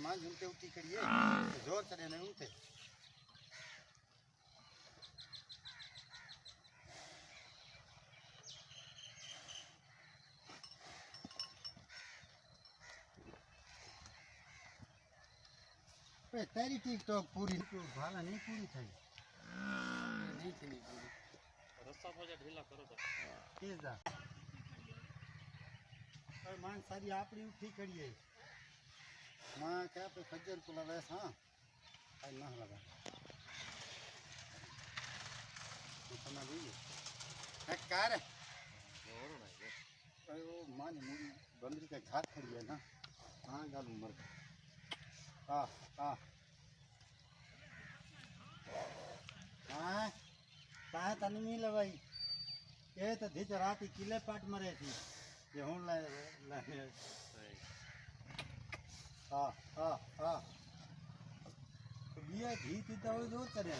मान झुमते उठी करिए जोर चढ़े नहीं उठे तेरी टिकटॉक पूरी भाला नहीं पूरी थी नहीं थी नहीं पूरी रस्ता पर ढीला करो तो तेज दा और मान सारी आपड़ी उठी करिए मां क्या पे खज्जर को लगा हां आई ना लगा तो समझ गई है कार और ना ये वो मान मुड़ी बंदरी का घाट खड़ी है ना हां गाल उमर आ हाँ ता तने नहीं लवाई ये तो धीच राती किले पाट मरे थी ये हूं ला तो बिया धी थी तो जो करे